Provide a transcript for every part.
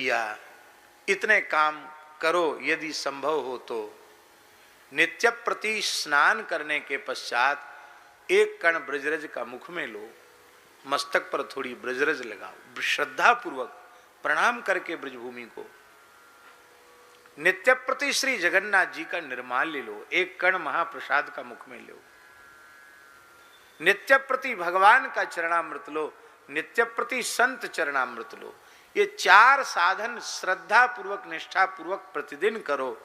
भैया इतने काम करो यदि संभव हो तो। नित्य प्रति स्नान करने के पश्चात एक कण ब्रजरज का मुख में लो, मस्तक पर थोड़ी ब्रजरज लगाओ, श्रद्धा पूर्वक प्रणाम करके ब्रजभूमि को। नित्य प्रति श्री जगन्नाथ जी का निर्माल्य लो, एक कण महाप्रसाद का मुख में लो। नित्य प्रति भगवान का चरणामृत लो, नित्य प्रति संत चरणामृत लो। ये चार साधन श्रद्धा पूर्वक निष्ठा पूर्वक प्रतिदिन करो।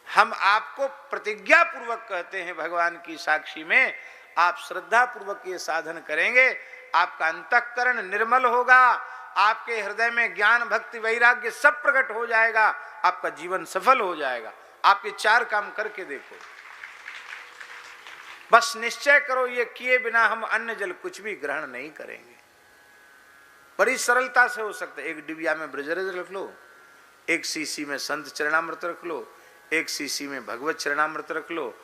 हम आपको प्रतिज्ञा पूर्वक कहते हैं भगवान की साक्षी में, आप श्रद्धा पूर्वक ये साधन करेंगे, आपका अंतःकरण निर्मल होगा, आपके हृदय में ज्ञान भक्ति वैराग्य सब प्रकट हो जाएगा, आपका जीवन सफल हो जाएगा। आप ये चार काम करके देखो, बस निश्चय करो ये किए बिना हम अन्न जल कुछ भी ग्रहण नहीं करेंगे। बड़ी सरलता से हो सकता है। एक डिबिया में ब्रजरज रख लो, एक सीसी में संत चरणामृत रख लो, एक सीसी में भगवत चरणामृत रख लो,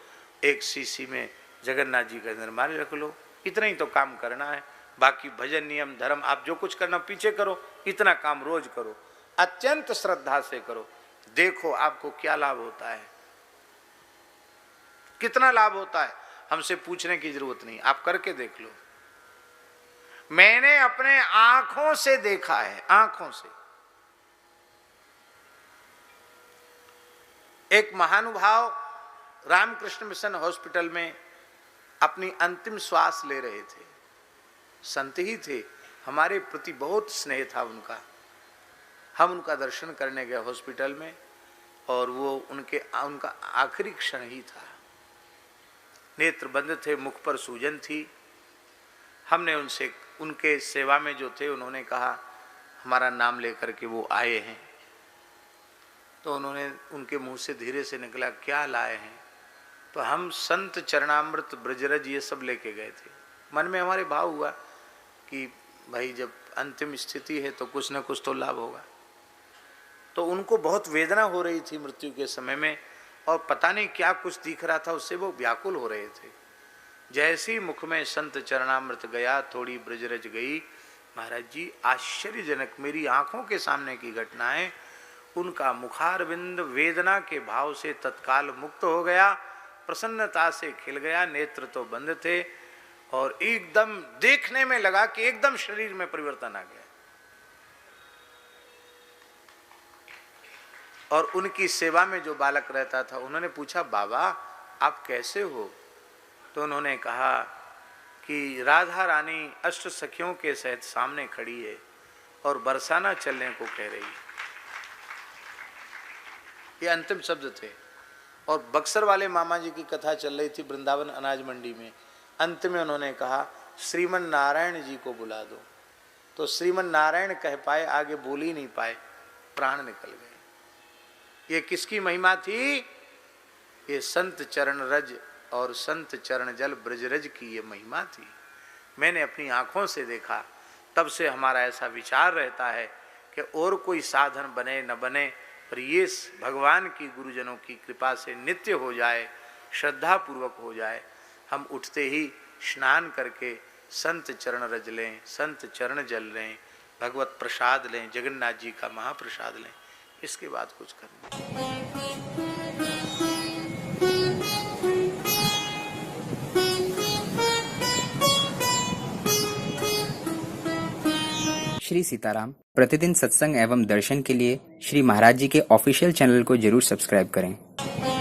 एक सीसी में जगन्नाथ जी का निर्माल्य रख लो। इतना ही तो काम करना है। बाकी भजन नियम धर्म आप जो कुछ करना पीछे करो, इतना काम रोज करो, अत्यंत श्रद्धा से करो। देखो आपको क्या लाभ होता है, कितना लाभ होता है, हमसे पूछने की जरूरत नहीं, आप करके देख लो। मैंने अपने आंखों से देखा है, आंखों से। एक महानुभाव रामकृष्ण मिशन हॉस्पिटल में अपनी अंतिम श्वास ले रहे थे, संत ही थे, हमारे प्रति बहुत स्नेह था उनका। हम उनका दर्शन करने गए हॉस्पिटल में और वो उनका आखिरी क्षण ही था। नेत्र बंद थे, मुख पर सूजन थी। हमने उनसे, उनके सेवा में जो थे, उन्होंने कहा, हमारा नाम लेकर के वो आए हैं। तो उन्होंने, उनके मुंह से धीरे से निकला, क्या लाए हैं? तो हम संत चरणामृत ब्रजरज ये सब लेके गए थे। मन में हमारे भाव हुआ कि भाई जब अंतिम स्थिति है तो कुछ न कुछ तो लाभ होगा। तो उनको बहुत वेदना हो रही थी मृत्यु के समय में, और पता नहीं क्या कुछ दिख रहा था, उससे वो व्याकुल हो रहे थे। जैसे ही मुख में संत चरणामृत गया, थोड़ी ब्रजरज गई, महाराज जी आश्चर्यजनक मेरी आंखों के सामने की घटना है। उनका मुखारविंद वेदना के भाव से तत्काल मुक्त हो गया, प्रसन्नता से खिल गया, नेत्र तो बंद थे, और एकदम देखने में लगा कि एकदम शरीर में परिवर्तन आ गया। और उनकी सेवा में जो बालक रहता था, उन्होंने पूछा, बाबा आप कैसे हो? तो उन्होंने कहा कि राधा रानी अष्ट सखियों के सहित सामने खड़ी है और बरसाना चलने को कह रही है। ये अंतिम शब्द थे। और बक्सर वाले मामा जी की कथा चल रही थी वृंदावन अनाज मंडी में। अंत में उन्होंने कहा, श्रीमन नारायण जी को बुला दो। तो श्रीमन नारायण कह पाए, आगे बोल ही नहीं पाए, प्राण निकल गए। ये किसकी महिमा थी? ये संत चरण रज और संत चरण जल ब्रजरज की ये महिमा थी। मैंने अपनी आंखों से देखा, तब से हमारा ऐसा विचार रहता है कि और कोई साधन बने न बने, पर ये भगवान की गुरुजनों की कृपा से नित्य हो जाए, श्रद्धा पूर्वक हो जाए। हम उठते ही स्नान करके संत चरण रज लें, संत चरण जल लें, भगवत प्रसाद लें, जगन्नाथ जी का महाप्रसाद लें, इसके बाद कुछ करना। श्री सीताराम प्रतिदिन सत्संग एवं दर्शन के लिए श्री महाराज जी के ऑफिशियल चैनल को जरूर सब्सक्राइब करें।